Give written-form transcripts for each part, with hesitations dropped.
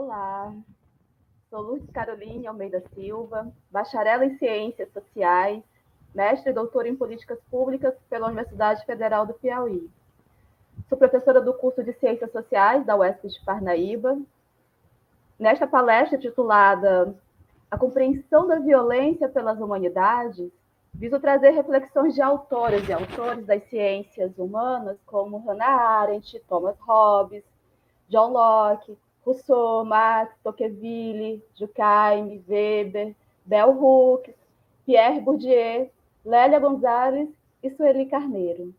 Olá, sou Lourdes Caroline Almeida Silva, bacharel em Ciências Sociais, mestre e doutora em Políticas Públicas pela Universidade Federal do Piauí. Sou professora do curso de Ciências Sociais da UESP de Parnaíba. Nesta palestra titulada A Compreensão da Violência pelas Humanidades, viso trazer reflexões de autoras e autores das ciências humanas como Hannah Arendt, Thomas Hobbes, John Locke, Rousseau, Marx, Tocqueville, Durkheim, Weber, Bell Hooks, Pierre Bourdieu, Lélia Gonzalez e Sueli Carneiro,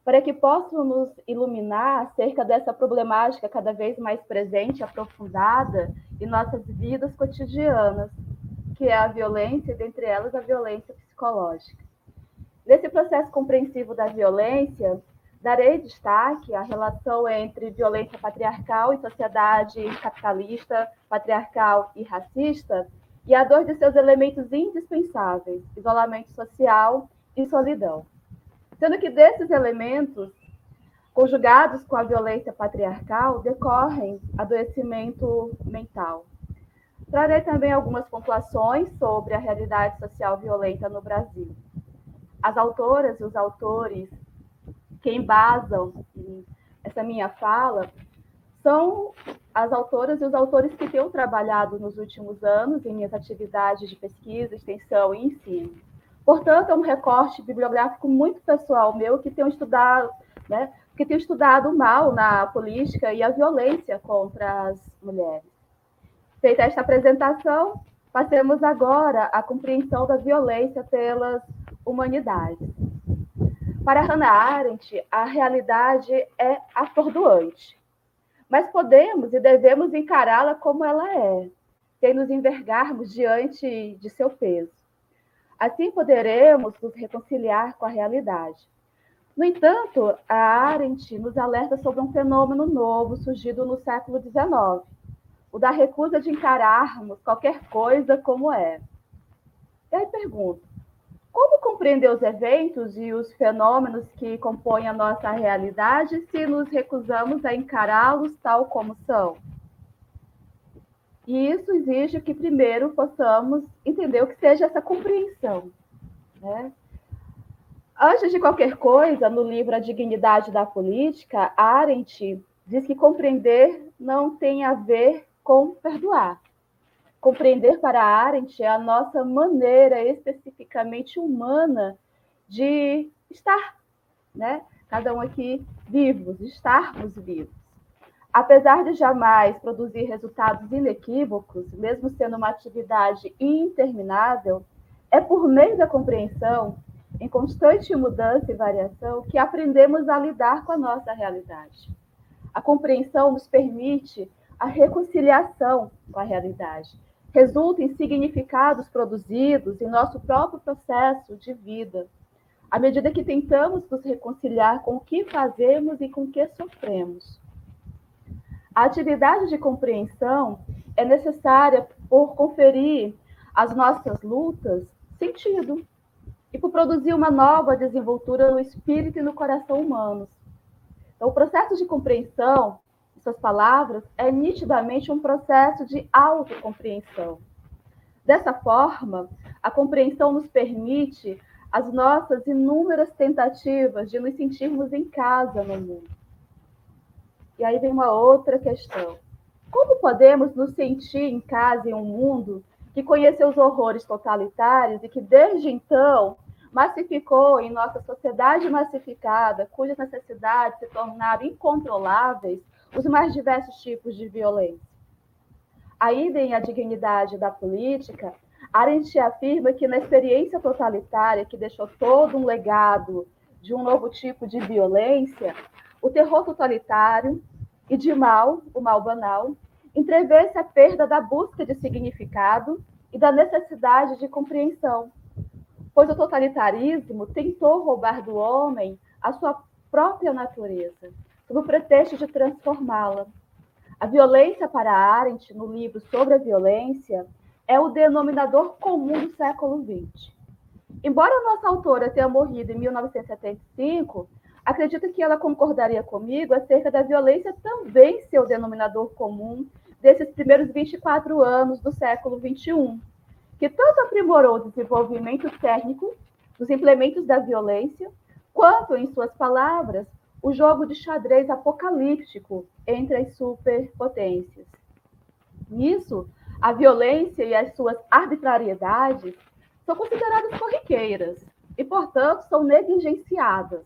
para que possam nos iluminar acerca dessa problemática cada vez mais presente e aprofundada em nossas vidas cotidianas, que é a violência, e dentre elas a violência psicológica. Nesse processo compreensivo da violência, darei destaque à relação entre violência patriarcal e sociedade capitalista, patriarcal e racista, e a dor de seus elementos indispensáveis, isolamento social e solidão. Sendo que desses elementos, conjugados com a violência patriarcal, decorrem adoecimento mental. Trarei também algumas pontuações sobre a realidade social violenta no Brasil. As autoras e os autores que embasam essa minha fala são as autoras e os autores que tenho trabalhado nos últimos anos em minhas atividades de pesquisa, extensão e ensino. Portanto, é um recorte bibliográfico muito pessoal meu que tenho estudado, mal na política e a violência contra as mulheres. Feita esta apresentação, passemos agora à compreensão da violência pelas humanidades. Para Hannah Arendt, a realidade é atordoante, mas podemos e devemos encará-la como ela é, sem nos envergarmos diante de seu peso. Assim poderemos nos reconciliar com a realidade. No entanto, a Arendt nos alerta sobre um fenômeno novo surgido no século XIX, o da recusa de encararmos qualquer coisa como é. E aí pergunto, como compreender os eventos e os fenômenos que compõem a nossa realidade se nos recusamos a encará-los tal como são? E isso exige que primeiro possamos entender o que seja essa compreensão, né? Antes de qualquer coisa, no livro A Dignidade da Política, Arendt diz que compreender não tem a ver com perdoar. Compreender para Arendt é a nossa maneira especificamente humana de estar, né? Cada um aqui vivos, estarmos vivos. Apesar de jamais produzir resultados inequívocos, mesmo sendo uma atividade interminável, é por meio da compreensão, em constante mudança e variação, que aprendemos a lidar com a nossa realidade. A compreensão nos permite a reconciliação com a realidade, resulta em significados produzidos em nosso próprio processo de vida, à medida que tentamos nos reconciliar com o que fazemos e com o que sofremos. A atividade de compreensão é necessária por conferir às nossas lutas sentido e por produzir uma nova desenvoltura no espírito e no coração humanos. Então, o processo de compreensão, em suas palavras, é nitidamente um processo de autocompreensão. Dessa forma, a compreensão nos permite as nossas inúmeras tentativas de nos sentirmos em casa no mundo. E aí vem uma outra questão. Como podemos nos sentir em casa em um mundo que conheceu os horrores totalitários e que, desde então, massificou em nossa sociedade massificada, cujas necessidades se tornaram incontroláveis, os mais diversos tipos de violência? Aí vem A Dignidade da Política. Arendt afirma que na experiência totalitária, que deixou todo um legado de um novo tipo de violência, o terror totalitário e de mal, o mal banal, entrevê-se a perda da busca de significado e da necessidade de compreensão, pois o totalitarismo tentou roubar do homem a sua própria natureza, sob o pretexto de transformá-la. A violência para Arendt, no livro sobre a violência, é o denominador comum do século XX. Embora a nossa autora tenha morrido em 1975, acredito que ela concordaria comigo acerca da violência também ser o denominador comum desses primeiros 24 anos do século XXI, que tanto aprimorou o desenvolvimento técnico dos implementos da violência, quanto, em suas palavras, o jogo de xadrez apocalíptico entre as superpotências. Nisso, a violência e as suas arbitrariedades são consideradas corriqueiras e, portanto, são negligenciadas.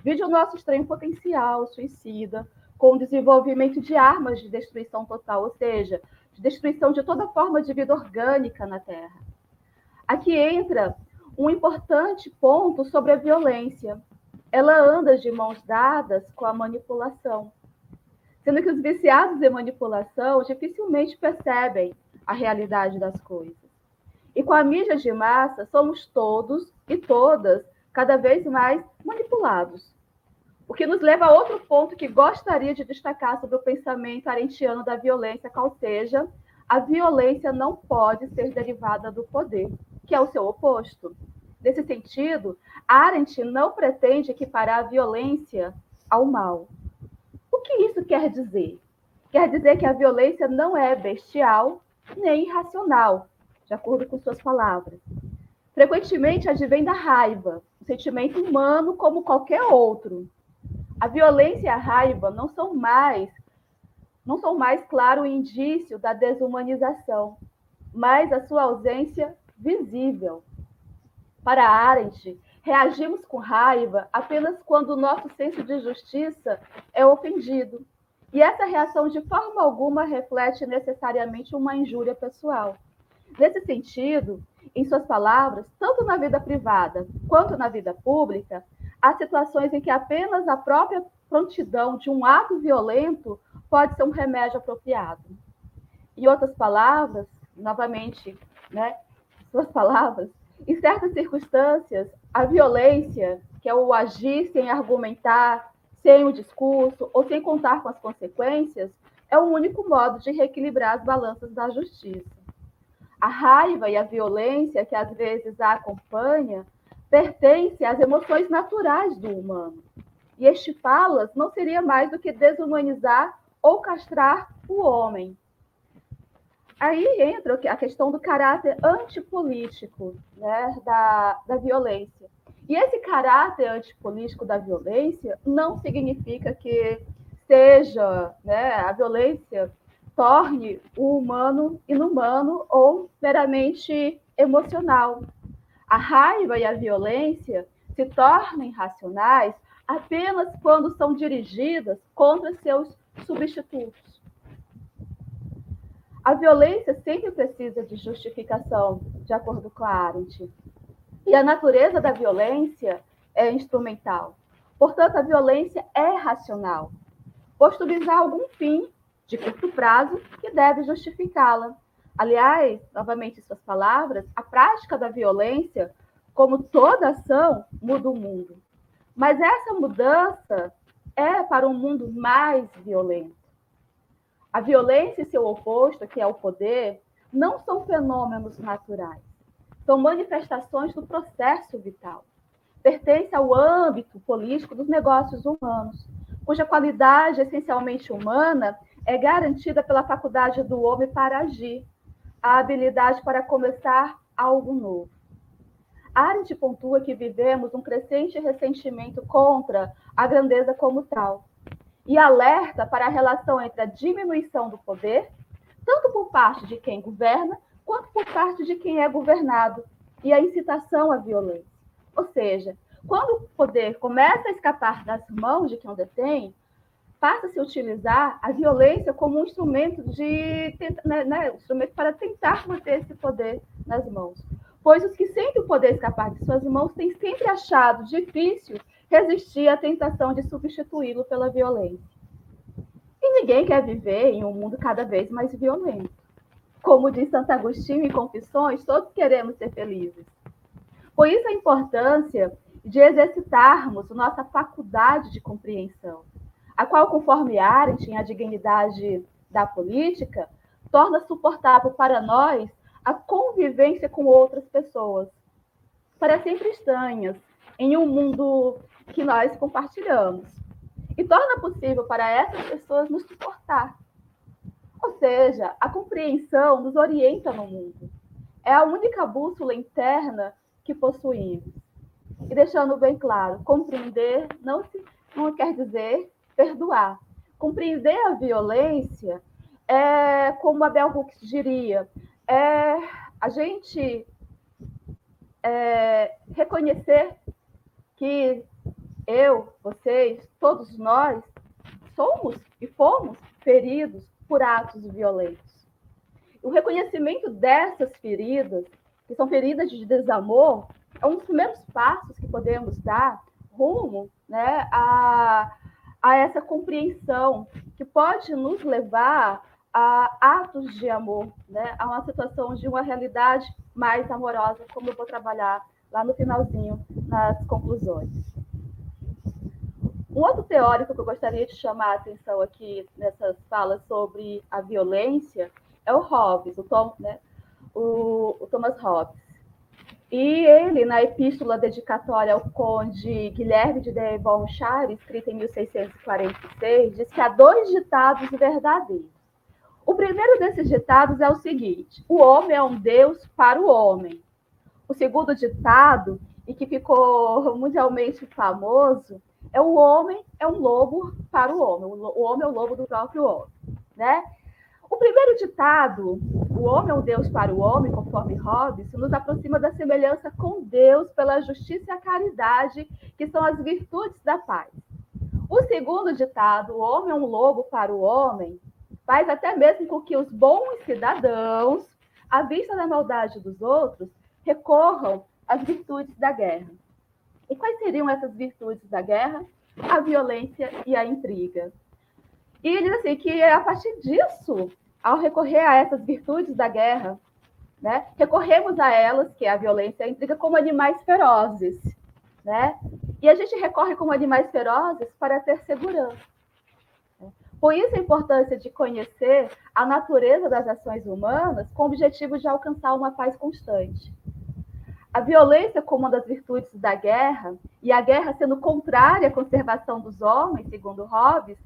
Vide o nosso extremo potencial suicida, com o desenvolvimento de armas de destruição total, ou seja, de destruição de toda forma de vida orgânica na Terra. Aqui entra um importante ponto sobre a violência. Ela anda de mãos dadas com a manipulação, sendo que os viciados em manipulação dificilmente percebem a realidade das coisas. E com a mídia de massa, somos todos e todas cada vez mais manipulados. O que nos leva a outro ponto que gostaria de destacar sobre o pensamento arendtiano da violência, qual seja, a violência não pode ser derivada do poder, que é o seu oposto. Nesse sentido, Arendt não pretende equiparar a violência ao mal. O que isso quer dizer? Quer dizer que a violência não é bestial nem irracional, de acordo com suas palavras. Frequentemente advém da raiva, um sentimento humano como qualquer outro. A violência e a raiva não são mais, claro, indício da desumanização, mas a sua ausência visível. Para Arendt, reagimos com raiva apenas quando o nosso senso de justiça é ofendido. E essa reação, de forma alguma, reflete necessariamente uma injúria pessoal. Nesse sentido, em suas palavras, tanto na vida privada quanto na vida pública, há situações em que apenas a própria prontidão de um ato violento pode ser um remédio apropriado. Em outras palavras, novamente, suas palavras, em certas circunstâncias, a violência, que é o agir sem argumentar, sem o discurso ou sem contar com as consequências, é o único modo de reequilibrar as balanças da justiça. A raiva e a violência que às vezes a acompanha pertencem às emoções naturais do humano. E estipá-las não seria mais do que desumanizar ou castrar o homem. Aí entra a questão do caráter antipolítico, da violência. E esse caráter antipolítico da violência não significa que seja, a violência torne o humano inumano ou meramente emocional. A raiva e a violência se tornam irracionais apenas quando são dirigidas contra seus substitutos. A violência sempre precisa de justificação, de acordo com a Arendt. E a natureza da violência é instrumental. Portanto, a violência é racional, posto visar algum fim de curto prazo que deve justificá-la. Aliás, novamente em suas palavras, a prática da violência, como toda ação, muda o mundo. Mas essa mudança é para um mundo mais violento. A violência e seu oposto, que é o poder, não são fenômenos naturais. São manifestações do processo vital. Pertence ao âmbito político dos negócios humanos, cuja qualidade essencialmente humana é garantida pela faculdade do homem para agir, a habilidade para começar algo novo. Arendt pontua que vivemos um crescente ressentimento contra a grandeza como tal, e alerta para a relação entre a diminuição do poder, tanto por parte de quem governa, quanto por parte de quem é governado, e a incitação à violência. Ou seja, quando o poder começa a escapar das mãos de quem o detém, passa-se a utilizar a violência como um instrumento instrumento para tentar manter esse poder nas mãos. Pois os que sentem o poder escapar de suas mãos têm sempre achado difícil resistir à tentação de substituí-lo pela violência. E ninguém quer viver em um mundo cada vez mais violento. Como diz Santo Agostinho em Confissões, todos queremos ser felizes. Por isso a importância de exercitarmos nossa faculdade de compreensão, a qual, conforme Arendt, em A Dignidade da Política, torna suportável para nós a convivência com outras pessoas, para sempre estranhas, em um mundo que nós compartilhamos. E torna possível para essas pessoas nos suportar. Ou seja, a compreensão nos orienta no mundo. É a única bússola interna que possuímos. E deixando bem claro, compreender não quer dizer perdoar. Compreender a violência é, como Abel Hooks diria, é a gente reconhecer que eu, vocês, todos nós, somos e fomos feridos por atos violentos. O reconhecimento dessas feridas, que são feridas de desamor, é um dos primeiros passos que podemos dar rumo, né, a essa compreensão que pode nos levar a atos de amor, né, a uma situação de uma realidade mais amorosa, como eu vou trabalhar lá no finalzinho, nas conclusões. Um outro teórico que eu gostaria de chamar a atenção aqui nessas falas sobre a violência é o Hobbes, o Thomas Hobbes. E ele, na epístola dedicatória ao conde Guilherme de Devonshire, escrita em 1646, diz que há 2 ditados verdadeiros. O primeiro desses ditados é o seguinte: o homem é um Deus para o homem. O segundo ditado, e que ficou mundialmente famoso, é o homem é um lobo para o homem. O homem é o lobo do próprio homem, né? O primeiro ditado, o homem é um Deus para o homem, conforme Hobbes, nos aproxima da semelhança com Deus pela justiça e a caridade, que são as virtudes da paz. O segundo ditado, o homem é um lobo para o homem, faz até mesmo com que os bons cidadãos, à vista da maldade dos outros, recorram às virtudes da guerra. E quais seriam essas virtudes da guerra? A violência e a intriga. E ele diz assim, que a partir disso, ao recorrer a essas virtudes da guerra, né, recorremos a elas, que é a violência e a intriga, como animais ferozes. Né? E a gente recorre como animais ferozes para ter segurança. Por isso a importância de conhecer a natureza das ações humanas com o objetivo de alcançar uma paz constante. A violência como uma das virtudes da guerra, e a guerra sendo contrária à conservação dos homens, segundo Hobbes,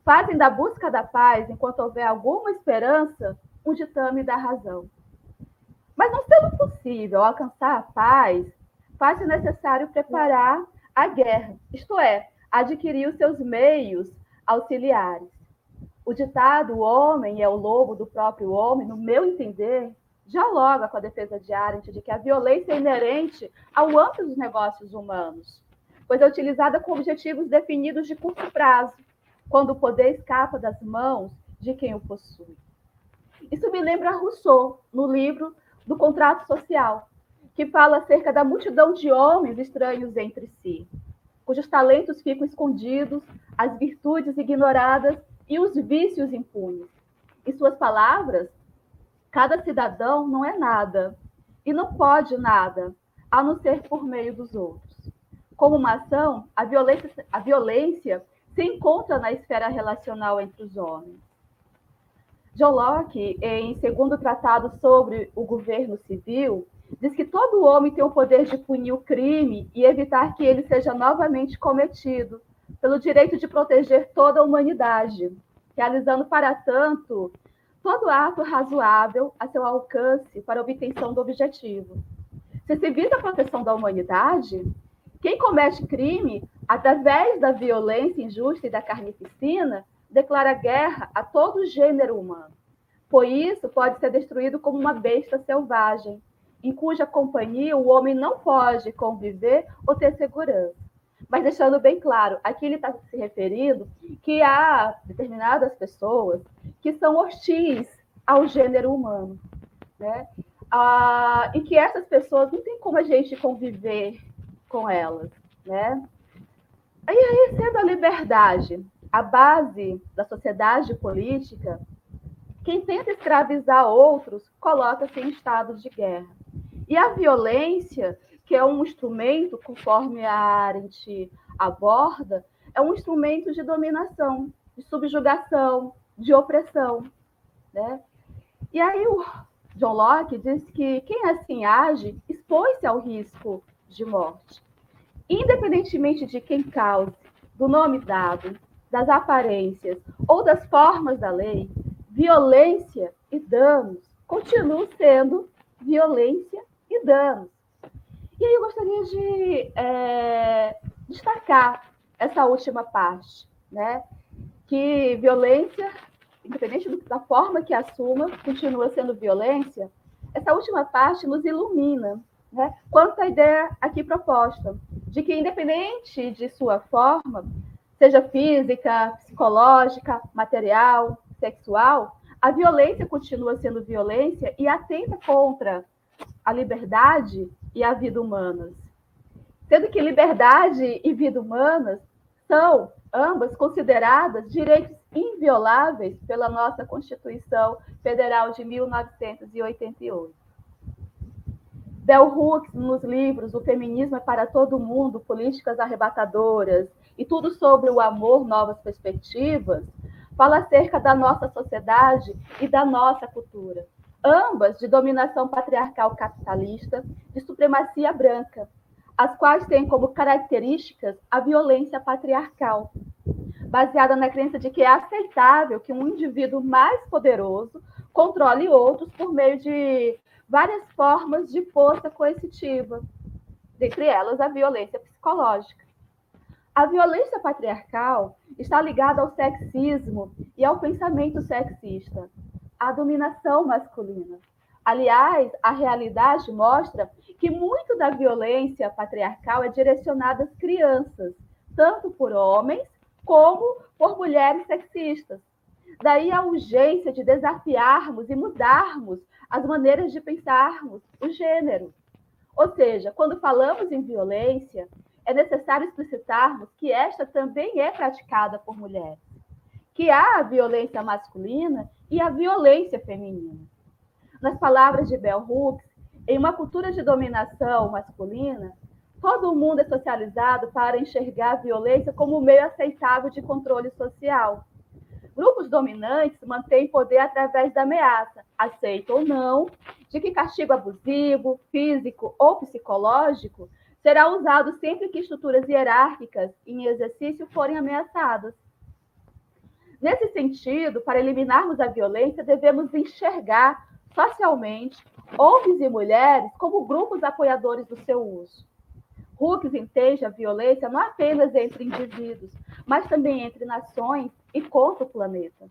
fazem da busca da paz, enquanto houver alguma esperança, um ditame da razão. Mas não sendo possível alcançar a paz, faz-se necessário preparar a guerra, isto é, adquirir os seus meios auxiliares. O ditado, o homem é o lobo do próprio homem, no meu entender, dialoga com a defesa de Arendt de que a violência é inerente ao âmbito dos negócios humanos, pois é utilizada com objetivos definidos de curto prazo, quando o poder escapa das mãos de quem o possui. Isso me lembra Rousseau, no livro do Contrato Social, que fala acerca da multidão de homens estranhos entre si, cujos talentos ficam escondidos, as virtudes ignoradas e os vícios impunes. Em suas palavras, cada cidadão não é nada e não pode nada, a não ser por meio dos outros. Como uma ação, a violência se encontra na esfera relacional entre os homens. John Locke, em segundo tratado sobre o governo civil, diz que todo homem tem o poder de punir o crime e evitar que ele seja novamente cometido, pelo direito de proteger toda a humanidade, realizando, para tanto, todo ato razoável a seu alcance para a obtenção do objetivo. Se visa a proteção da humanidade, quem comete crime, através da violência injusta e da carnificina, declara guerra a todo o gênero humano. Por isso, pode ser destruído como uma besta selvagem, em cuja companhia o homem não pode conviver ou ter segurança. Mas deixando bem claro, aqui ele está se referindo que há determinadas pessoas que são hostis ao gênero humano, né? E que essas pessoas não tem como a gente conviver com elas, né? E aí, sendo a liberdade a base da sociedade política, quem tenta escravizar outros coloca-se em estados de guerra. E a violência, que é um instrumento, conforme a Arendt aborda, é um instrumento de dominação, de subjugação, de opressão. Né? E aí o John Locke diz que quem assim age expõe-se ao risco de morte. Independentemente de quem cause, do nome dado, das aparências ou das formas da lei, violência e danos continuam sendo violência e danos. E aí eu gostaria de destacar essa última parte, né? Que violência, independente da forma que assuma, continua sendo violência. Essa última parte nos ilumina, né? Quanto à ideia aqui proposta, de que independente de sua forma, seja física, psicológica, material, sexual, a violência continua sendo violência e atenta contra a liberdade e a vida humanas. Sendo que liberdade e vida humanas são ambas consideradas direitos invioláveis pela nossa Constituição Federal de 1988. Bell Hooks, nos livros O Feminismo é para Todo Mundo, Políticas Arrebatadoras e Tudo sobre o Amor, Novas Perspectivas, fala acerca da nossa sociedade e da nossa cultura, ambas de dominação patriarcal capitalista, de supremacia branca, as quais têm como características a violência patriarcal, baseada na crença de que é aceitável que um indivíduo mais poderoso controle outros por meio de várias formas de força coercitiva, dentre elas a violência psicológica. A violência patriarcal está ligada ao sexismo e ao pensamento sexista, à dominação masculina. Aliás, a realidade mostra que muito da violência patriarcal é direcionada às crianças, tanto por homens como por mulheres sexistas. Daí a urgência de desafiarmos e mudarmos as maneiras de pensarmos o gênero. Ou seja, quando falamos em violência, é necessário explicitarmos que esta também é praticada por mulheres, que há a violência masculina e a violência feminina. Nas palavras de Bell Hooks, em uma cultura de dominação masculina, todo mundo é socializado para enxergar a violência como um meio aceitável de controle social. Grupos dominantes mantêm poder através da ameaça, aceita ou não, de que castigo abusivo, físico ou psicológico será usado sempre que estruturas hierárquicas em exercício forem ameaçadas. Nesse sentido, para eliminarmos a violência, devemos enxergar socialmente homens e mulheres como grupos apoiadores do seu uso. Hooks entende a violência não apenas entre indivíduos, mas também entre nações e contra o planeta.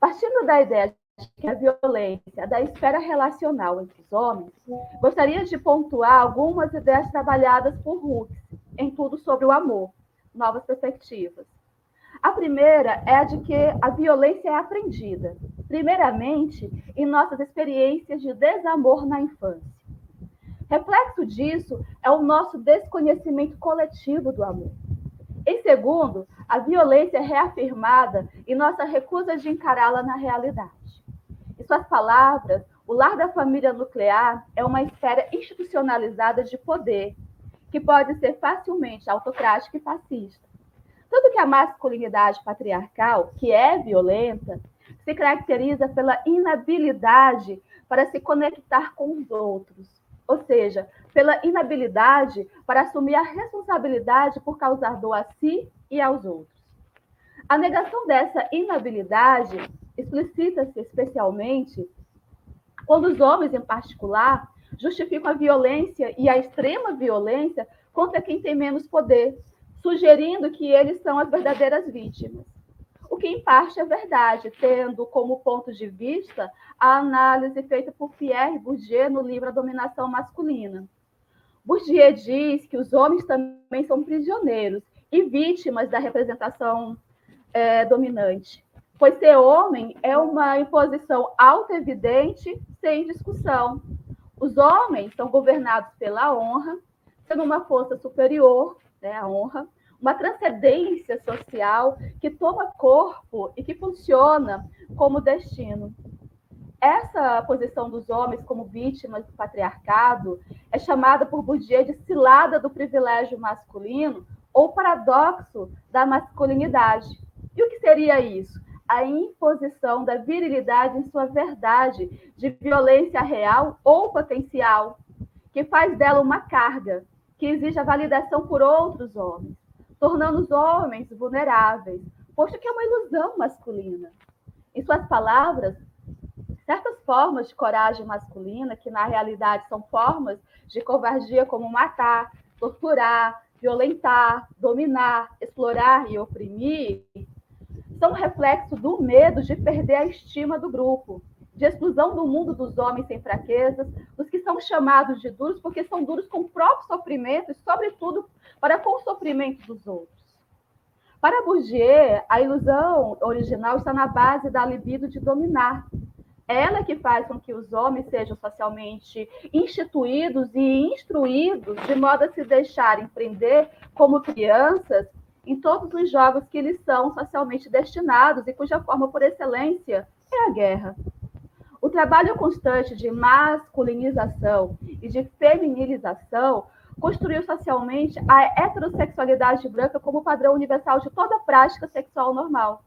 Partindo da ideia de que a violência é da esfera relacional entre os homens, gostaria de pontuar algumas ideias trabalhadas por Hooks em Tudo sobre o Amor, Novas Perspectivas. A primeira é a de que a violência é aprendida, primeiramente em nossas experiências de desamor na infância. Reflexo disso é o nosso desconhecimento coletivo do amor. Em segundo, a violência é reafirmada em nossa recusa de encará-la na realidade. Em suas palavras, o lar da família nuclear é uma esfera institucionalizada de poder, que pode ser facilmente autocrática e fascista. Tanto que a masculinidade patriarcal, que é violenta, se caracteriza pela inabilidade para se conectar com os outros, ou seja, pela inabilidade para assumir a responsabilidade por causar dor a si e aos outros. A negação dessa inabilidade explicita-se especialmente quando os homens, em particular, justificam a violência e a extrema violência contra quem tem menos poder, sugerindo que eles são as verdadeiras vítimas. O que, em parte, é verdade, tendo como ponto de vista a análise feita por Pierre Bourdieu no livro A Dominação Masculina. Bourdieu diz que os homens também são prisioneiros e vítimas da representação dominante, pois ser homem é uma imposição auto-evidente sem discussão. Os homens são governados pela honra, sendo uma força superior, né, a honra, uma transcendência social que toma corpo e que funciona como destino. Essa posição dos homens como vítimas do patriarcado é chamada por Bourdieu de cilada do privilégio masculino ou paradoxo da masculinidade. E o que seria isso? A imposição da virilidade em sua verdade de violência real ou potencial, que faz dela uma carga, que exige a validação por outros homens, tornando os homens vulneráveis, posto que é uma ilusão masculina. Em suas palavras, certas formas de coragem masculina, que na realidade são formas de covardia como matar, torturar, violentar, dominar, explorar e oprimir, são reflexo do medo de perder a estima do grupo, de exclusão do mundo dos homens sem fraquezas, dos que são chamados de duros porque são duros com o próprio sofrimento e, sobretudo, para com o sofrimento dos outros. Para Bourdieu, a ilusão original está na base da libido de dominar. Ela que faz com que os homens sejam socialmente instituídos e instruídos de modo a se deixarem prender como crianças em todos os jogos que lhes são socialmente destinados e cuja forma por excelência é a guerra. O trabalho constante de masculinização e de feminilização construiu socialmente a heterossexualidade branca como padrão universal de toda prática sexual normal.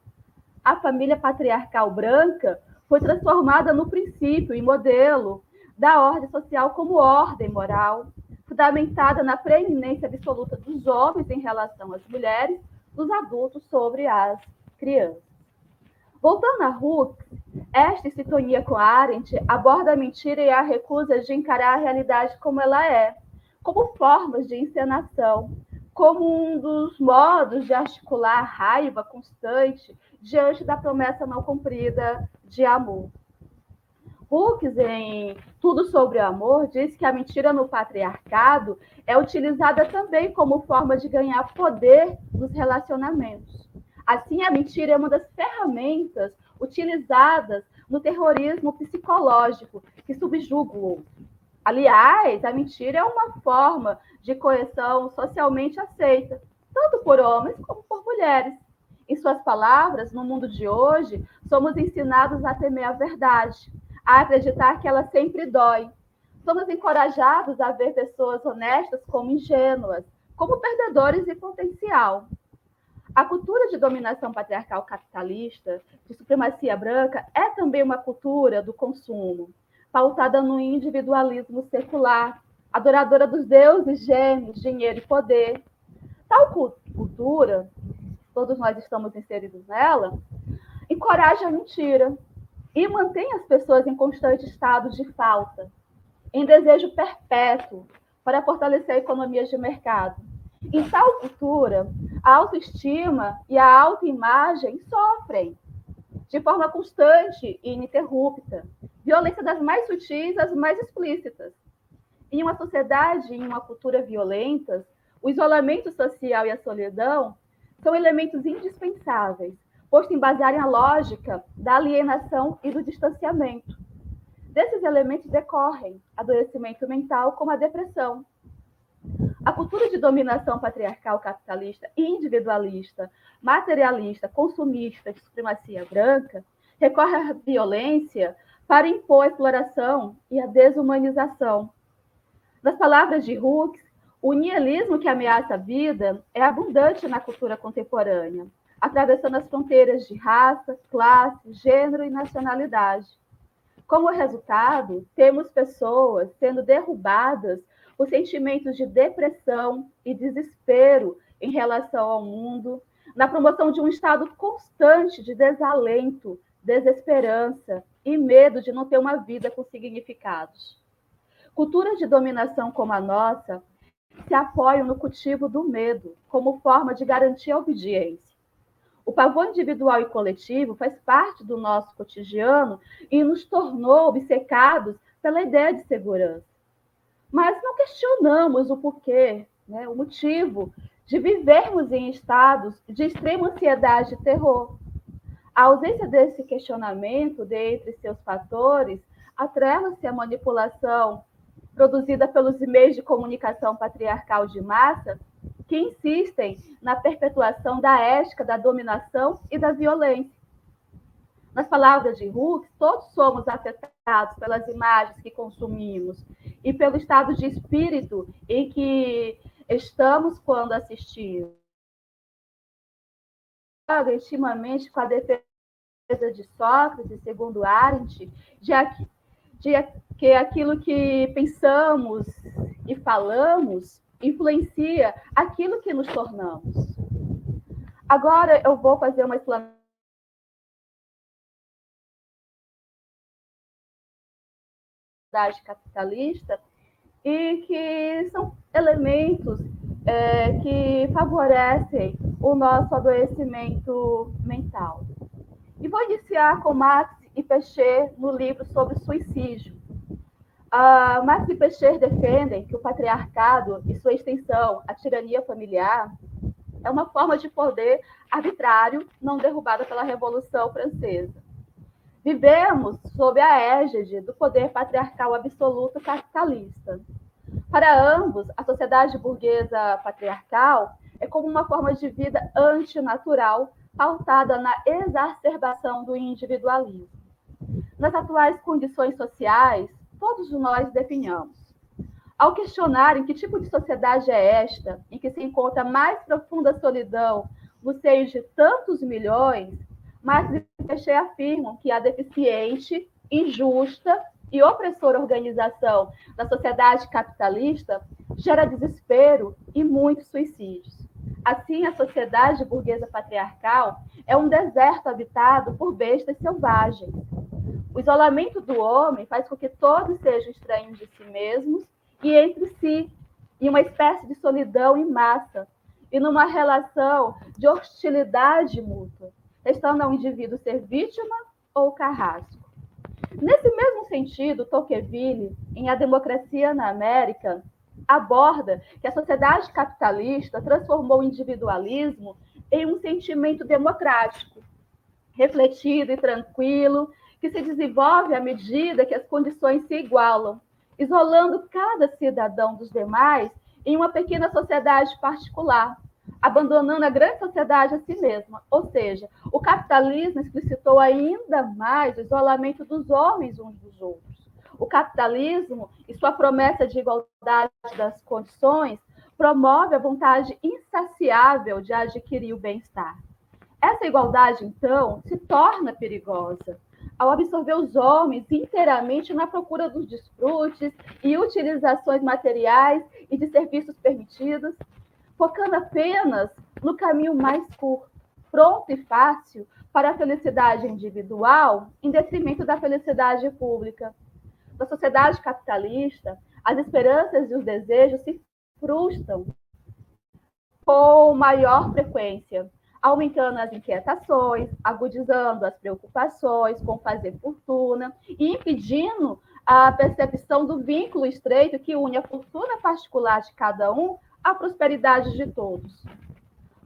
A família patriarcal branca foi transformada no princípio e modelo da ordem social como ordem moral, fundamentada na preeminência absoluta dos homens em relação às mulheres, dos adultos sobre as crianças. Voltando a Hooks, esta, em sintonia com Arendt, aborda a mentira e a recusa de encarar a realidade como ela é, como formas de encenação, como um dos modos de articular raiva constante diante da promessa não cumprida de amor. Hooks, em Tudo sobre o Amor, diz que a mentira no patriarcado é utilizada também como forma de ganhar poder nos relacionamentos. Assim, a mentira é uma das ferramentas utilizadas no terrorismo psicológico, que subjuga o outro. Aliás, a mentira é uma forma de coerção socialmente aceita, tanto por homens como por mulheres. Em suas palavras, no mundo de hoje, somos ensinados a temer a verdade, a acreditar que ela sempre dói. Somos encorajados a ver pessoas honestas como ingênuas, como perdedores em potencial. A cultura de dominação patriarcal capitalista, de supremacia branca, é também uma cultura do consumo, pautada no individualismo secular, adoradora dos deuses, gênios, dinheiro e poder. Tal cultura, todos nós estamos inseridos nela, encoraja a mentira e mantém as pessoas em constante estado de falta, em desejo perpétuo para fortalecer economias de mercado. Em tal cultura, a autoestima e a autoimagem sofrem de forma constante e ininterrupta, violência das mais sutis às mais explícitas. Em uma sociedade, em uma cultura violentas, o isolamento social e a solidão são elementos indispensáveis, posto em basearem a lógica da alienação e do distanciamento. Desses elementos decorrem adoecimento mental como a depressão. A cultura de dominação patriarcal capitalista, individualista, materialista, consumista, de supremacia branca, recorre à violência para impor a exploração e a desumanização. Nas palavras de Hooks, o nihilismo que ameaça a vida é abundante na cultura contemporânea, atravessando as fronteiras de raça, classe, gênero e nacionalidade. Como resultado, temos pessoas sendo derrubadas por sentimentos de depressão e desespero em relação ao mundo, na promoção de um estado constante de desalento, desesperança e medo de não ter uma vida com significados. Culturas de dominação como a nossa se apoiam no cultivo do medo como forma de garantir a obediência. O pavor individual e coletivo faz parte do nosso cotidiano e nos tornou obcecados pela ideia de segurança. Mas não questionamos o porquê, né, o motivo de vivermos em estados de extrema ansiedade e terror. A ausência desse questionamento, dentre seus fatores, atrela-se à manipulação produzida pelos meios de comunicação patriarcal de massa, que insistem na perpetuação da ética da dominação e da violência. Nas palavras de Hooks, todos somos afetados pelas imagens que consumimos e pelo estado de espírito em que estamos quando assistimos. Intimamente com a defesa de Sócrates, segundo Arendt, de que aquilo que pensamos e falamos influencia aquilo que nos tornamos. Agora eu vou fazer uma explanação sociedade capitalista e que são elementos que favorecem o nosso adoecimento mental. E vou iniciar com Marx e Pécher no livro sobre suicídio. Marx e Pécher defendem que o patriarcado e sua extensão, a tirania familiar, é uma forma de poder arbitrário não derrubada pela Revolução Francesa. Vivemos sob a égide do poder patriarcal absoluto capitalista. Para ambos, a sociedade burguesa patriarcal é como uma forma de vida antinatural, pautada na exacerbação do individualismo. Nas atuais condições sociais, todos nós definhamos. Ao questionarem que tipo de sociedade é esta, em que se encontra mais profunda solidão no seio de tantos milhões, Marx e Pécher afirmam que a deficiente, injusta e opressora organização da sociedade capitalista gera desespero e muitos suicídios. Assim, a sociedade burguesa patriarcal é um deserto habitado por bestas selvagens. O isolamento do homem faz com que todos sejam estranhos de si mesmos e entre si, em uma espécie de solidão em massa, e numa relação de hostilidade mútua, restando ao indivíduo ser vítima ou carrasco. Nesse mesmo sentido, Tocqueville, em A Democracia na América, aborda que a sociedade capitalista transformou o individualismo em um sentimento democrático, refletido e tranquilo, que se desenvolve à medida que as condições se igualam, isolando cada cidadão dos demais em uma pequena sociedade particular, abandonando a grande sociedade a si mesma. Ou seja, o capitalismo explicitou ainda mais o isolamento dos homens uns dos outros. O capitalismo e sua promessa de igualdade das condições promove a vontade insaciável de adquirir o bem-estar. Essa igualdade, então, se torna perigosa ao absorver os homens inteiramente na procura dos desfrutes e utilizações materiais e de serviços permitidos, focando apenas no caminho mais curto, pronto e fácil para a felicidade individual, em detrimento da felicidade pública. Na sociedade capitalista, as esperanças e os desejos se frustram com maior frequência, aumentando as inquietações, agudizando as preocupações com fazer fortuna e impedindo a percepção do vínculo estreito que une a fortuna particular de cada um à prosperidade de todos.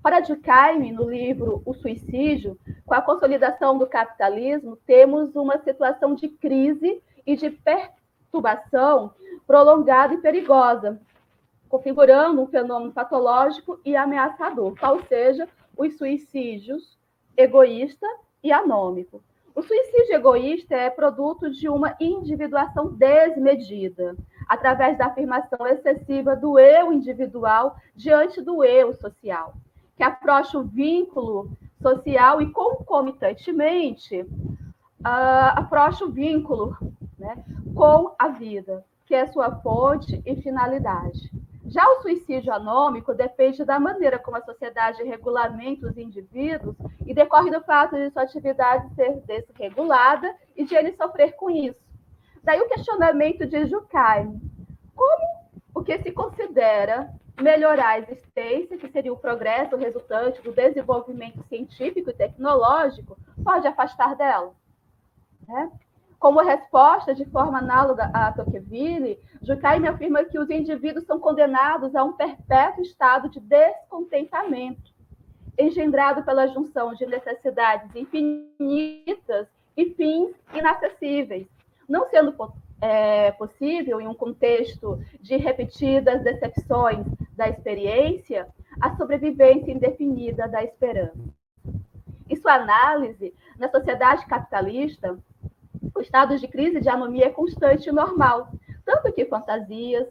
Para Durkheim, no livro O Suicídio, com a consolidação do capitalismo, temos uma situação de crise e de perturbação prolongada e perigosa, configurando um fenômeno patológico e ameaçador, qual seja os suicídios egoísta e anômico. O suicídio egoísta é produto de uma individuação desmedida, através da afirmação excessiva do eu individual diante do eu social, que afrouxa o vínculo social e, concomitantemente, afrouxa o vínculo, né, com a vida, que é sua fonte e finalidade. Já o suicídio anômico depende da maneira como a sociedade regulamenta os indivíduos e decorre do fato de sua atividade ser desregulada e de ele sofrer com isso. Daí o questionamento de Durkheim: como o que se considera melhorar a existência, que seria o progresso resultante do desenvolvimento científico e tecnológico, pode afastar dela? Né? Como resposta, de forma análoga a Tocqueville, Durkheim afirma que os indivíduos são condenados a um perpétuo estado de descontentamento, engendrado pela junção de necessidades infinitas e fins inacessíveis, não sendo possível, em um contexto de repetidas decepções da experiência, a sobrevivência indefinida da esperança. Em sua análise, na sociedade capitalista, o estado de crise e de anomia é constante e normal, tanto que fantasias,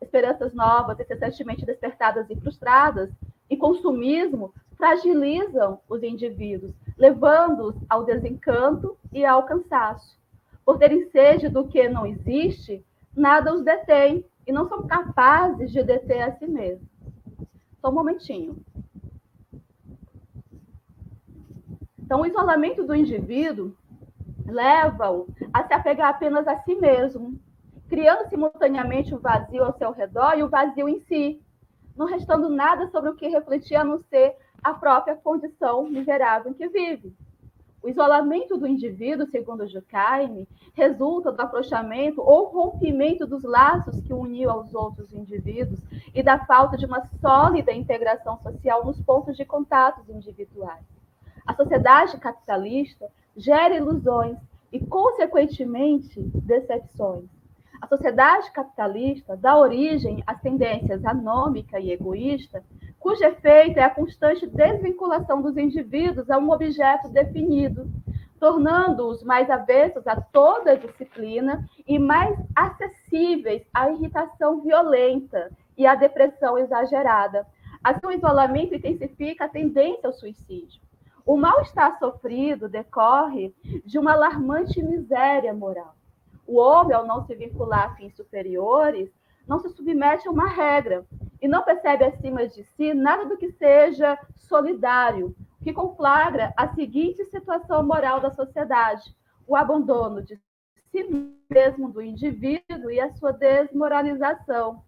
esperanças novas, incessantemente despertadas e frustradas, e consumismo fragilizam os indivíduos, levando-os ao desencanto e ao cansaço. Por terem sede do que não existe, nada os detém e não são capazes de deter a si mesmos. Só um momentinho. Então, o isolamento do indivíduo leva-o a se apegar apenas a si mesmo criando simultaneamente o vazio ao seu redor e o vazio em si, não restando nada sobre o que refletir a não ser a própria condição miserável em que vive. O isolamento do indivíduo, segundo Durkheim, resulta do afrouxamento ou rompimento dos laços que o uniu aos outros indivíduos e da falta de uma sólida integração social nos pontos de contatos individuais. A sociedade capitalista gera ilusões e, consequentemente, decepções. A sociedade capitalista dá origem às tendências anômica e egoísta, cujo efeito é a constante desvinculação dos indivíduos a um objeto definido, tornando-os mais avessos a toda disciplina e mais acessíveis à irritação violenta e à depressão exagerada. Assim, o isolamento intensifica a tendência ao suicídio. O mal-estar sofrido decorre de uma alarmante miséria moral. O homem, ao não se vincular a fins superiores, não se submete a uma regra e não percebe acima de si nada do que seja solidário, que conflagra a seguinte situação moral da sociedade: o abandono de si mesmo do indivíduo e a sua desmoralização.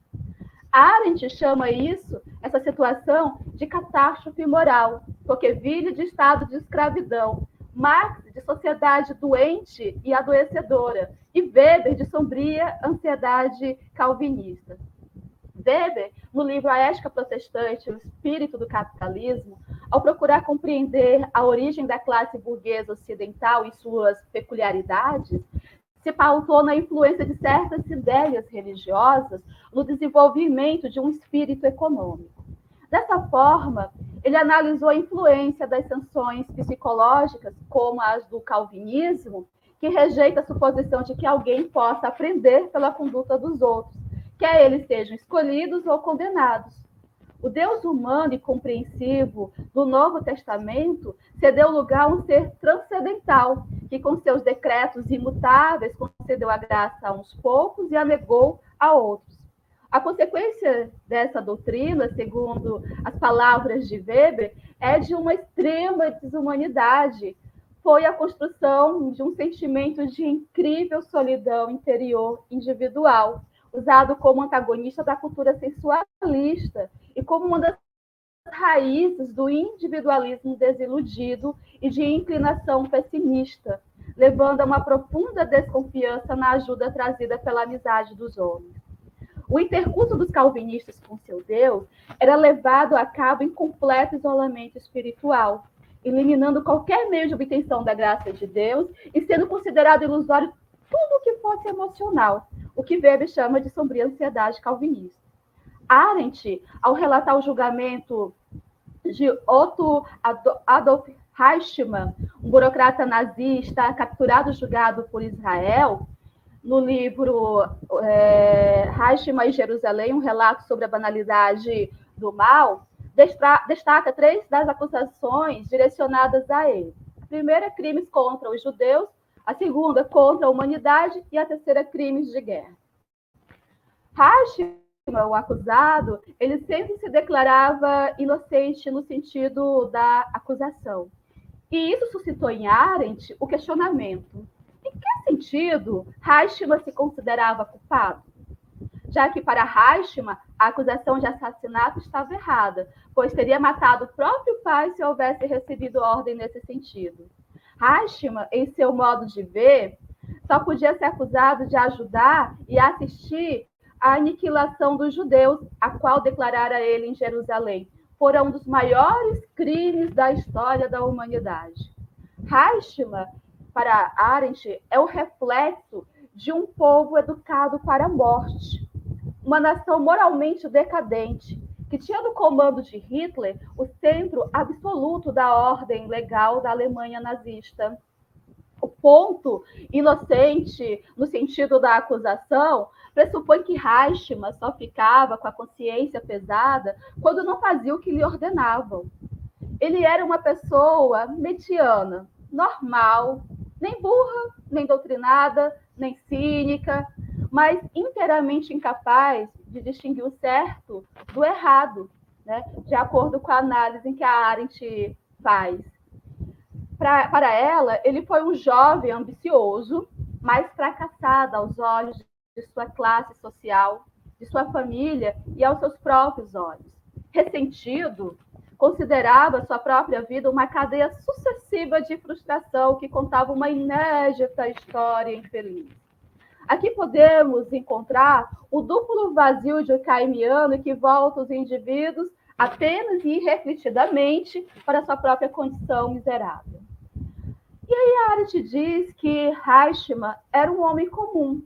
Arendt chama isso, essa situação, de catástrofe moral, Tocqueville de estado de escravidão, Marx de sociedade doente e adoecedora, e Weber de sombria ansiedade calvinista. Weber, no livro A Ética Protestante, o Espírito do Capitalismo, ao procurar compreender a origem da classe burguesa ocidental e suas peculiaridades, se pautou na influência de certas ideias religiosas no desenvolvimento de um espírito econômico. Dessa forma, ele analisou a influência das sanções psicológicas, como as do calvinismo, que rejeita a suposição de que alguém possa aprender pela conduta dos outros, quer eles sejam escolhidos ou condenados. O Deus humano e compreensivo do Novo Testamento cedeu lugar a um ser transcendental, que com seus decretos imutáveis concedeu a graça a uns poucos e a negou a outros. A consequência dessa doutrina, segundo as palavras de Weber, é de uma extrema desumanidade. Foi a construção de um sentimento de incrível solidão interior individual, usado como antagonista da cultura sensualista e como uma das raízes do individualismo desiludido e de inclinação pessimista, levando a uma profunda desconfiança na ajuda trazida pela amizade dos homens. O intercurso dos calvinistas com seu Deus era levado a cabo em completo isolamento espiritual, eliminando qualquer meio de obtenção da graça de Deus e sendo considerado ilusório tudo o que fosse emocional, o que Weber chama de sombria ansiedade calvinista. Arendt, ao relatar o julgamento de Otto Adolf Eichmann, um burocrata nazista capturado e julgado por Israel, no livro Eichmann e Jerusalém, um relato sobre a banalidade do mal, destaca 3 das acusações direcionadas a ele. A primeira, crimes contra os judeus; a segunda, contra a humanidade; e a terceira, crimes de guerra. Eichmann, o acusado, ele sempre se declarava inocente no sentido da acusação. E isso suscitou em Arendt o questionamento: em que sentido Eichmann se considerava culpado? Já que para Eichmann a acusação de assassinato estava errada, pois teria matado o próprio pai se houvesse recebido ordem nesse sentido. Eichmann, em seu modo de ver, só podia ser acusado de ajudar e assistir à aniquilação dos judeus, a qual declarara ele em Jerusalém, fora um dos maiores crimes da história da humanidade. Eichmann, para Arendt, é o reflexo de um povo educado para a morte, uma nação moralmente decadente, que tinha no comando de Hitler o centro absoluto da ordem legal da Alemanha nazista. O ponto inocente, no sentido da acusação, pressupõe que Eichmann só ficava com a consciência pesada quando não fazia o que lhe ordenavam. Ele era uma pessoa mediana, normal, nem burra, nem doutrinada, nem cínica, mas inteiramente incapaz de distinguir o certo do errado, né? De acordo com a análise que a Arendt faz. Para ela, ele foi um jovem ambicioso, mas fracassado aos olhos de sua classe social, de sua família e aos seus próprios olhos. Ressentido, considerava sua própria vida uma cadeia sucessiva de frustração que contava uma inédita história infeliz. Aqui podemos encontrar o duplo vazio durkheimiano que volta os indivíduos apenas e irrefletidamente para sua própria condição miserável. E aí Arendt diz que Eichmann era um homem comum,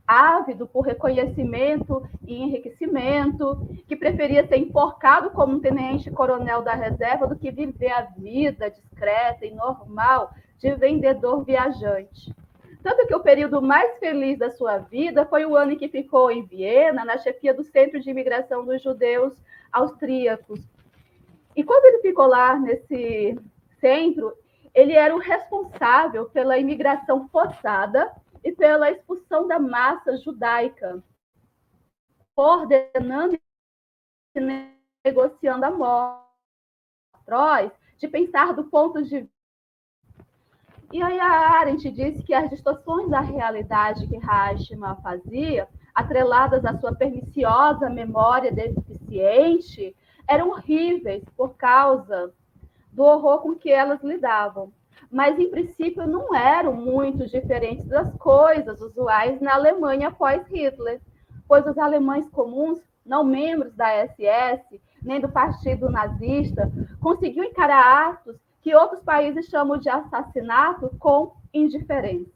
ávido por reconhecimento e enriquecimento, que preferia ser enforcado como um tenente-coronel da reserva do que viver a vida discreta e normal de vendedor viajante. Tanto que o período mais feliz da sua vida foi o ano em que ficou em Viena, na chefia do Centro de Imigração dos Judeus Austríacos. E quando ele ficou lá nesse centro, ele era o responsável pela imigração forçada e pela expulsão da massa judaica, coordenando e negociando a morte, de pensar do ponto de vista. E aí a Arendt disse que as distorções da realidade que Eichmann fazia, atreladas à sua perniciosa memória deficiente, eram horríveis por causa do horror com que elas lidavam. Mas, em princípio, não eram muito diferentes das coisas usuais na Alemanha pós-Hitler, pois os alemães comuns, não membros da SS, nem do Partido Nazista, conseguiam encarar atos que outros países chamam de assassinato com indiferença.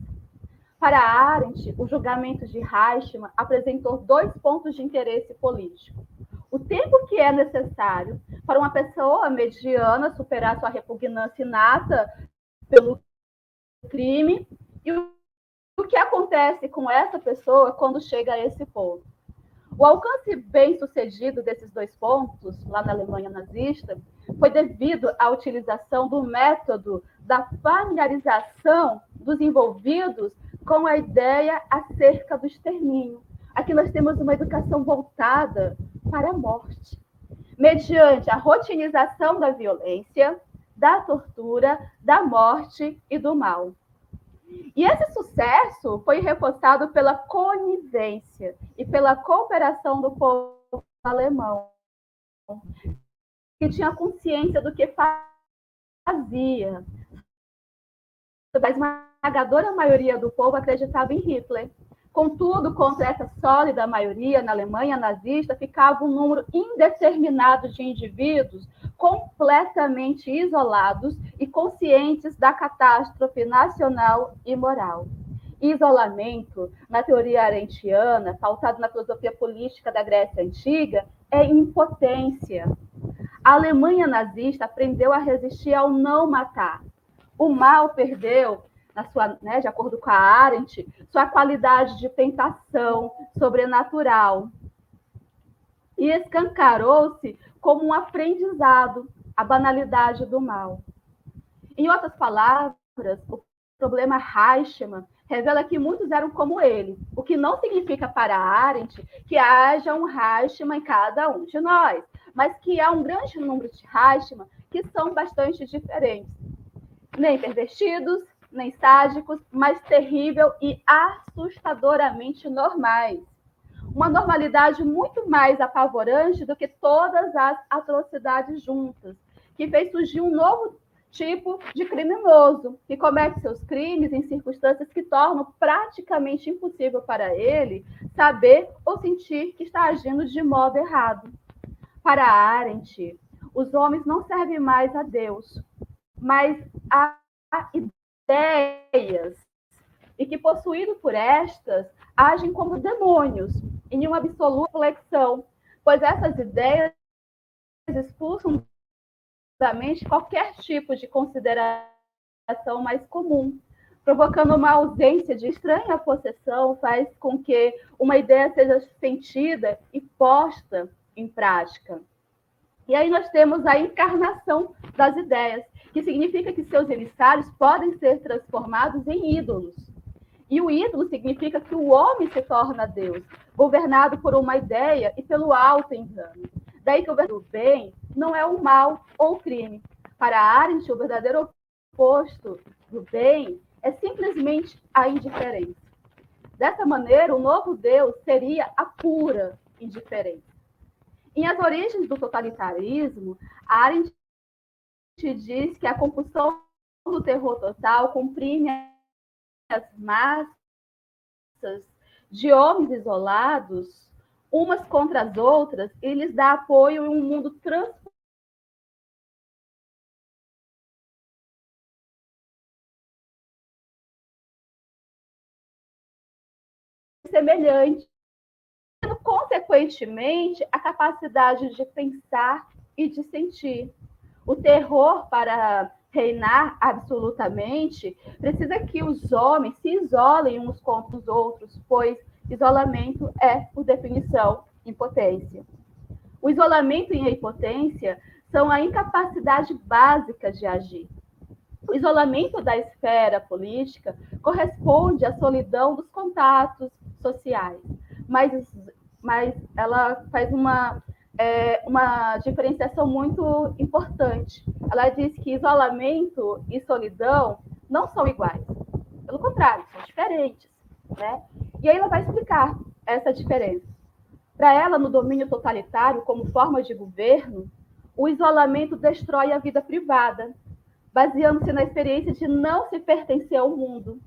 Para Arendt, o julgamento de Eichmann apresentou 2 pontos de interesse político. O tempo que é necessário para uma pessoa mediana superar sua repugnância inata pelo crime e o que acontece com essa pessoa quando chega a esse ponto. O alcance bem-sucedido desses 2 pontos, lá na Alemanha nazista, foi devido à utilização do método da familiarização dos envolvidos com a ideia acerca do extermínio. Aqui nós temos uma educação voltada para a morte, mediante a rotinização da violência, da tortura, da morte e do mal. E esse sucesso foi reforçado pela conivência e pela cooperação do povo alemão, que tinha consciência do que fazia. A esmagadora maioria do povo acreditava em Hitler. Contudo, contra essa sólida maioria na Alemanha nazista, ficava um número indeterminado de indivíduos completamente isolados e conscientes da catástrofe nacional e moral. Isolamento, na teoria arendtiana, pautado na filosofia política da Grécia Antiga, é impotência. A Alemanha nazista aprendeu a resistir ao não matar. O mal perdeu, de acordo com a Arendt, sua qualidade de tentação sobrenatural e escancarou-se como um aprendizado, a banalidade do mal. Em outras palavras, o problema Eichmann revela que muitos eram como ele, o que não significa para Arendt que haja um Eichmann em cada um de nós, mas que há um grande número de Eichmann que são bastante diferentes. Nem pervertidos, nem sádicos, mas terrível e assustadoramente normais. Uma normalidade muito mais apavorante do que todas as atrocidades juntas, que fez surgir um novo tipo de criminoso, que comete seus crimes em circunstâncias que tornam praticamente impossível para ele saber ou sentir que está agindo de modo errado. Para Arendt, os homens não servem mais a Deus, mas a ideias, e que, possuídos por estas, agem como demônios, em uma absoluta flexão, pois essas ideias expulsam da mente qualquer tipo de consideração mais comum, provocando uma ausência de estranha possessão, faz com que uma ideia seja sentida e posta em prática. E aí nós temos a encarnação das ideias, que significa que seus emissários podem ser transformados em ídolos. E o ídolo significa que o homem se torna Deus, governado por uma ideia e pelo auto-engano. Daí que o verdadeiro bem não é o mal ou o crime. Para Arendt, o verdadeiro oposto do bem é simplesmente a indiferença. Dessa maneira, o novo Deus seria a pura indiferença. Em As Origens do Totalitarismo, Arendt diz que a compulsão do terror total comprime as massas de homens isolados, umas contra as outras, e lhes dá apoio em um mundo semelhante, consequentemente, a capacidade de pensar e de sentir. O terror, para reinar absolutamente, precisa que os homens se isolem uns contra os outros, pois isolamento é, por definição, impotência. O isolamento e a impotência são a incapacidade básica de agir. O isolamento da esfera política corresponde à solidão dos contatos sociais, mas ela faz uma diferenciação muito importante. Ela diz que isolamento e solidão não são iguais. Pelo contrário, são diferentes. Né? E aí ela vai explicar essa diferença. Para ela, no domínio totalitário, como forma de governo, o isolamento destrói a vida privada, baseando-se na experiência de não se pertencer ao mundo.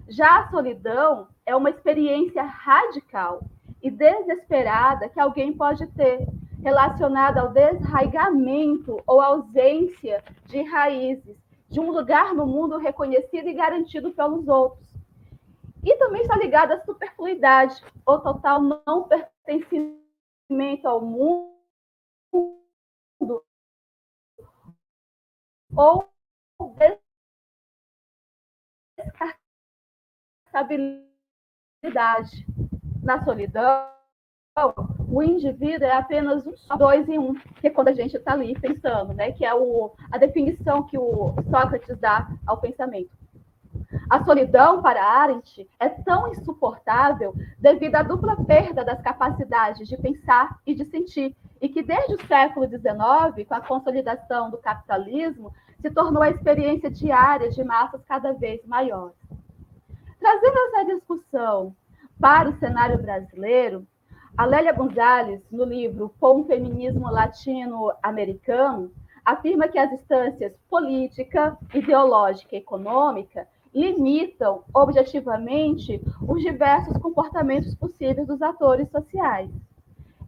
Já a solidão é uma experiência radical e desesperada que alguém pode ter, relacionada ao desraigamento ou ausência de raízes, de um lugar no mundo reconhecido e garantido pelos outros. E também está ligada à superfluidade, ou total não pertencimento ao mundo, ou descartabilidade. Na solidão, o indivíduo é apenas um só, dois em um, que é quando a gente está ali pensando, né? Que é a definição que o Sócrates dá ao pensamento. A solidão, para Arendt, é tão insuportável devido à dupla perda das capacidades de pensar e de sentir, e que desde o século XIX, com a consolidação do capitalismo, se tornou a experiência diária de massas cada vez maiores. Trazendo essa discussão para o cenário brasileiro, a Lélia Gonzalez, no livro Com o Feminismo Latino-Americano, afirma que as instâncias política, ideológica e econômica limitam objetivamente os diversos comportamentos possíveis dos atores sociais.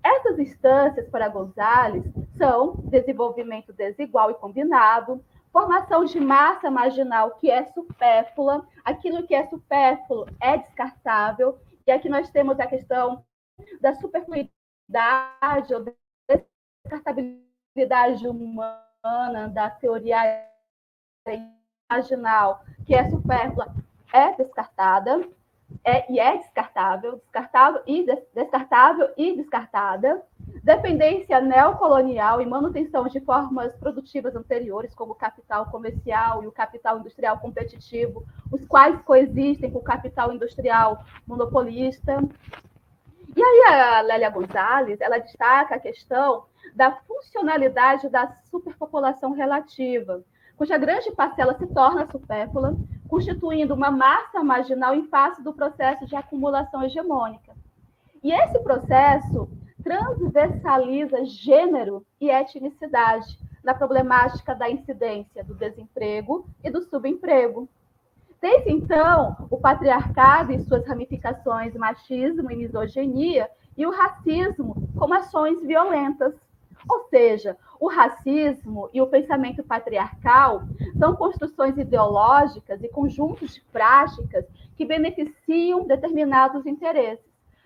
Essas instâncias, para Gonzalez, são desenvolvimento desigual e combinado, formação de massa marginal que é supérflua, aquilo que é supérfluo é descartável, e aqui nós temos a questão da superfluidade ou descartabilidade humana, da teoria marginal, que é supérflua, é descartada, é descartável e descartada, dependência neocolonial e manutenção de formas produtivas anteriores, como o capital comercial e o capital industrial competitivo, os quais coexistem com o capital industrial monopolista. E aí a Lélia Gonzalez, ela destaca a questão da funcionalidade da superpopulação relativa, cuja grande parcela se torna supérflua, constituindo uma massa marginal em face do processo de acumulação hegemônica. E esse processo transversaliza gênero e etnicidade na problemática da incidência do desemprego e do subemprego. Tem-se, então, o patriarcado e suas ramificações, machismo e misoginia, e o racismo como ações violentas. Ou seja, o racismo e o pensamento patriarcal são construções ideológicas e conjuntos de práticas que beneficiam determinados interesses.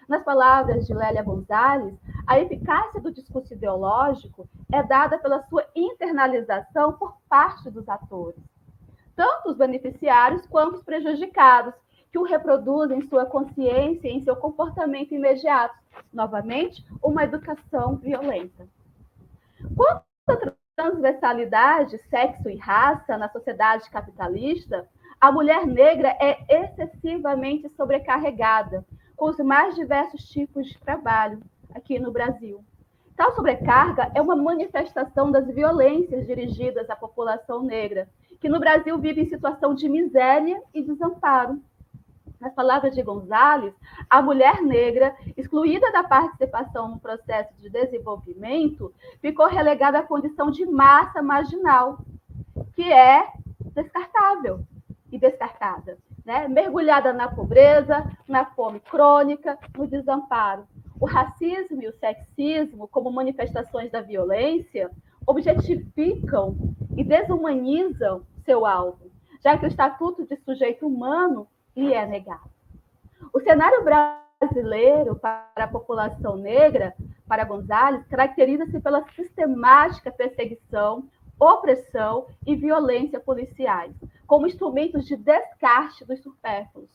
Nas palavras de Lélia Gonzalez, a eficácia do discurso ideológico é dada pela sua internalização por parte dos atores, tanto os beneficiários quanto os prejudicados, que o reproduzem em sua consciência e em seu comportamento imediato. Novamente, uma educação violenta. Quanto à transversalidade, sexo e raça na sociedade capitalista, a mulher negra é excessivamente sobrecarregada com os mais diversos tipos de trabalho aqui no Brasil. Tal sobrecarga é uma manifestação das violências dirigidas à população negra, que no Brasil vive em situação de miséria e desamparo. Nas palavras de Gonzalez, a mulher negra, excluída da participação no processo de desenvolvimento, ficou relegada à condição de massa marginal, que é descartável e descartada, né? Mergulhada na pobreza, na fome crônica, no desamparo. O racismo e o sexismo, como manifestações da violência, objetificam e desumanizam seu alvo, já que o estatuto de sujeito humano lhe é negado. O cenário brasileiro para a população negra, para Gonzalez, caracteriza-se pela sistemática perseguição, opressão e violência policiais, como instrumentos de descarte dos supérfluos.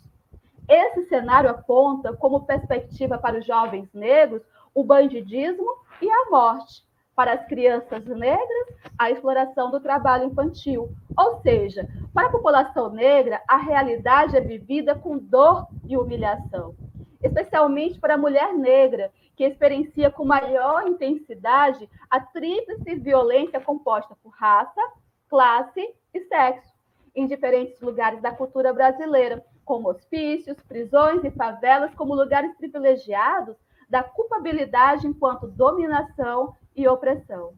Esse cenário aponta como perspectiva para os jovens negros o bandidismo e a morte. Para as crianças negras, a exploração do trabalho infantil. Ou seja, para a população negra, a realidade é vivida com dor e humilhação. Especialmente para a mulher negra, que experiencia com maior intensidade a tríplice violência composta por raça, classe e sexo, em diferentes lugares da cultura brasileira, como hospícios, prisões e favelas como lugares privilegiados da culpabilidade enquanto dominação e opressão.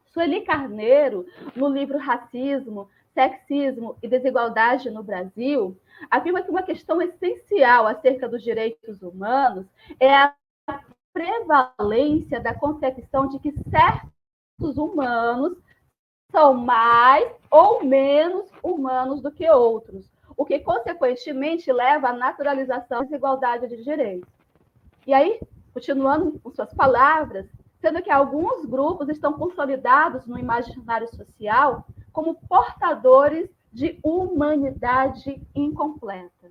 Sueli Carneiro, no livro Racismo, Sexismo e Desigualdade no Brasil, afirma que uma questão essencial acerca dos direitos humanos é a prevalência da concepção de que certos humanos são mais ou menos humanos do que outros, o que, consequentemente, leva à naturalização da desigualdade de direitos. E aí, continuando com suas palavras, sendo que alguns grupos estão consolidados no imaginário social como portadores de humanidade incompleta.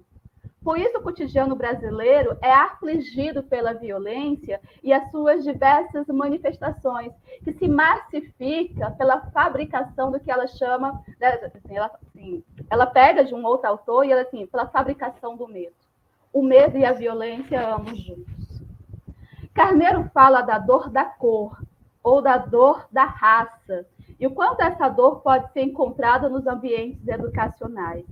Por isso, o cotidiano brasileiro é afligido pela violência e as suas diversas manifestações, que se massifica pela fabricação do que ela chama, ela pega de um outro autor e ela assim, pela fabricação do medo. O medo e a violência ambos juntos. Carneiro fala da dor da cor ou da dor da raça e o quanto essa dor pode ser encontrada nos ambientes educacionais,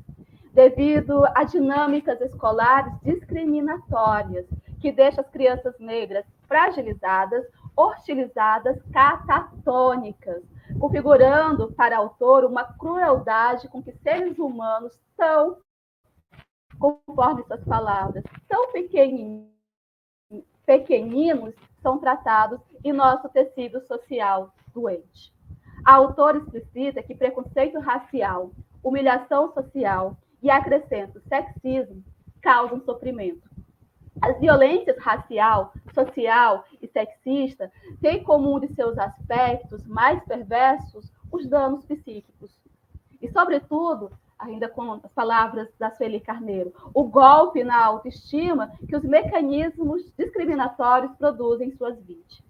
devido a dinâmicas escolares discriminatórias que deixam as crianças negras fragilizadas, hostilizadas, catatônicas, configurando para o autor uma crueldade com que seres humanos tão, conforme suas palavras, tão pequeninos são tratados em nosso tecido social doente. A autora explicita que preconceito racial, humilhação social e, acrescento, sexismo causam sofrimento. As violências racial, social e sexista têm como um de seus aspectos mais perversos os danos psíquicos. E, sobretudo, ainda com as palavras da Sueli Carneiro, o golpe na autoestima que os mecanismos discriminatórios produzem em suas vítimas.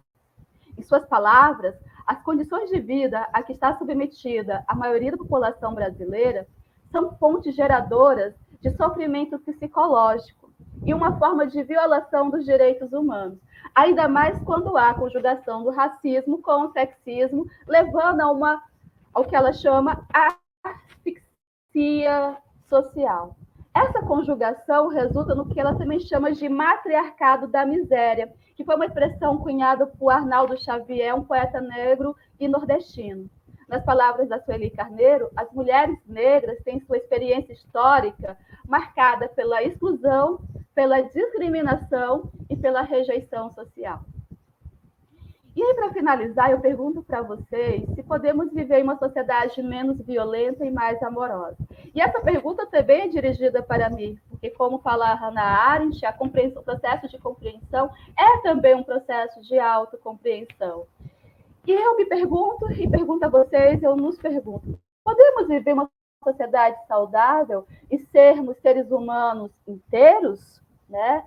Em suas palavras, as condições de vida a que está submetida a maioria da população brasileira são fontes geradoras de sofrimento psicológico e uma forma de violação dos direitos humanos, ainda mais quando há conjugação do racismo com o sexismo, levando ao que ela chama asfixia social. Essa conjugação resulta no que ela também chama de matriarcado da miséria, que foi uma expressão cunhada por Arnaldo Xavier, um poeta negro e nordestino. Nas palavras da Sueli Carneiro, as mulheres negras têm sua experiência histórica marcada pela exclusão, pela discriminação e pela rejeição social. E aí, para finalizar, eu pergunto para vocês se podemos viver em uma sociedade menos violenta e mais amorosa. E essa pergunta também é dirigida para mim, porque, como fala a Hannah Arendt, o processo de compreensão é também um processo de autocompreensão. E eu me pergunto, e pergunto a vocês, eu nos pergunto, podemos viver uma sociedade saudável e sermos seres humanos inteiros? Né?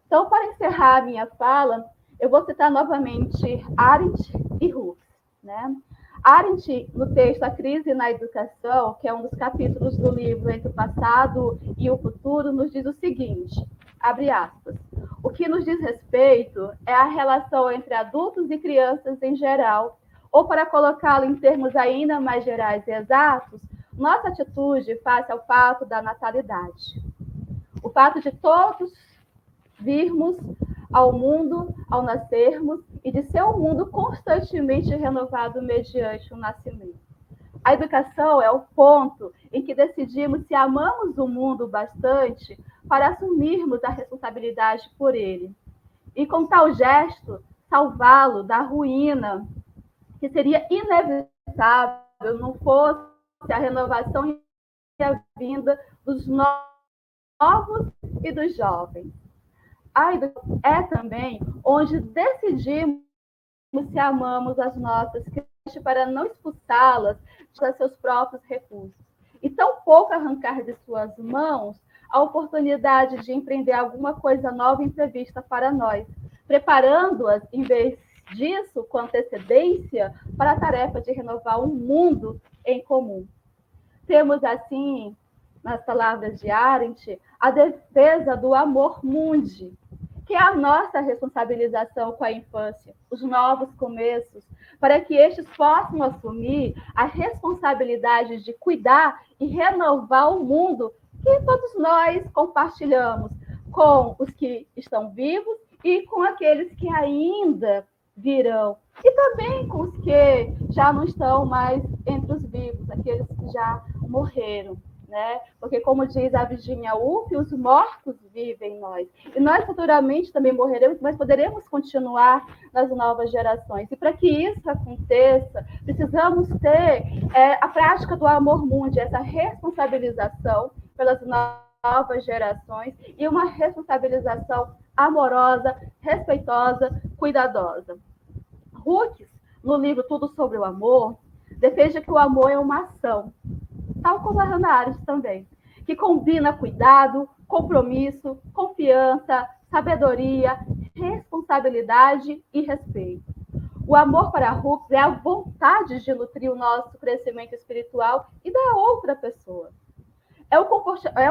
Então, para encerrar a minha fala, eu vou citar novamente Arendt e Hus. Né? Arendt, no texto A Crise na Educação, que é um dos capítulos do livro Entre o Passado e o Futuro, nos diz o seguinte, abre aspas, o que nos diz respeito é a relação entre adultos e crianças em geral, ou para colocá-lo em termos ainda mais gerais e exatos, nossa atitude face ao fato da natalidade. O fato de todos virmos ao mundo ao nascermos e de ser um mundo constantemente renovado mediante o nascimento. A educação é o ponto em que decidimos se amamos o mundo bastante para assumirmos a responsabilidade por ele. E com tal gesto, salvá-lo da ruína, que seria inevitável não fosse a renovação e a vinda dos novos e dos jovens. A educação é também onde decidimos se amamos as nossas crianças para não expulsá-las de seus próprios recursos. E tampouco arrancar de suas mãos a oportunidade de empreender alguma coisa nova e imprevista para nós, preparando-as, em vez disso, com antecedência, para a tarefa de renovar um mundo em comum. Temos, assim, nas palavras de Arendt, a defesa do amor mundi, que é a nossa responsabilização com a infância, os novos começos, para que estes possam assumir a responsabilidade de cuidar e renovar o mundo que todos nós compartilhamos com os que estão vivos e com aqueles que ainda virão. E também com os que já não estão mais entre os vivos, aqueles que já morreram. Né? Porque, como diz a Virginia Woolf, os mortos vivem em nós. E nós futuramente também morreremos, mas poderemos continuar nas novas gerações. E para que isso aconteça, precisamos ter a prática do amor mundi, essa responsabilização pelas novas gerações e uma responsabilização amorosa, respeitosa, cuidadosa. Hooks, no livro Tudo sobre o Amor, defende que o amor é uma ação, tal como a Hannah Arendt também, que combina cuidado, compromisso, confiança, sabedoria, responsabilidade e respeito. O amor para Hooks é a vontade de nutrir o nosso crescimento espiritual e da outra pessoa. É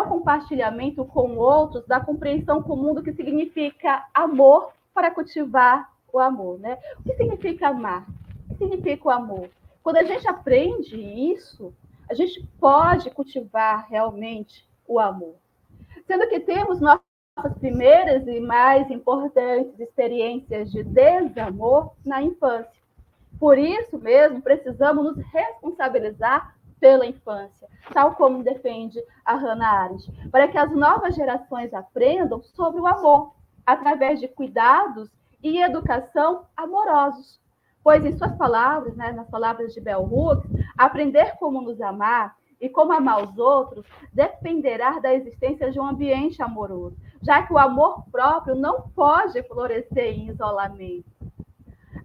o compartilhamento com outros da compreensão comum do que significa amor para cultivar o amor. Né? O que significa amar? O que significa o amor? Quando a gente aprende isso, a gente pode cultivar realmente o amor. Sendo que temos nossas primeiras e mais importantes experiências de desamor na infância. Por isso mesmo, precisamos nos responsabilizar pela infância, tal como defende a Hannah Arendt, para que as novas gerações aprendam sobre o amor, através de cuidados e educação amorosos. Pois, em suas palavras, né, nas palavras de Bell Hooks, aprender como nos amar e como amar os outros dependerá da existência de um ambiente amoroso, já que o amor próprio não pode florescer em isolamento.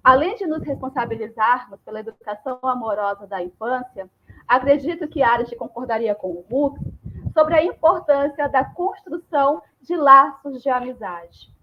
Além de nos responsabilizarmos pela educação amorosa da infância, acredito que Arendt concordaria com o Hooks sobre a importância da construção de laços de amizade.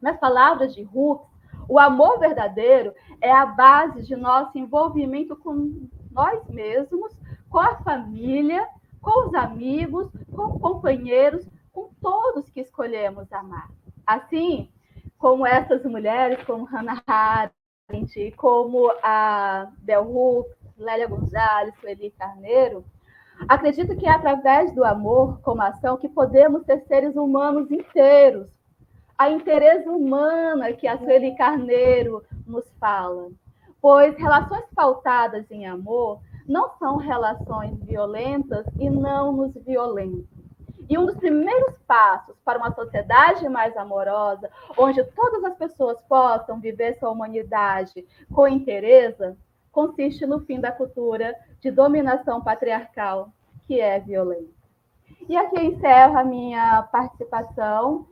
Nas palavras de Hooks, o amor verdadeiro é a base de nosso envolvimento com nós mesmos, com a família, com os amigos, com companheiros, com todos que escolhemos amar. Assim, como essas mulheres, como Hannah Arendt, como a Bell Hooks, Lélia Gonzalez, Sueli Carneiro, acredito que é através do amor como ação que podemos ser seres humanos inteiros. A inteireza humana que a Sueli Carneiro nos fala. Pois relações pautadas em amor não são relações violentas e não nos violentam. E um dos primeiros passos para uma sociedade mais amorosa, onde todas as pessoas possam viver sua humanidade com inteireza, consiste no fim da cultura de dominação patriarcal, que é violenta. E aqui eu encerro a minha participação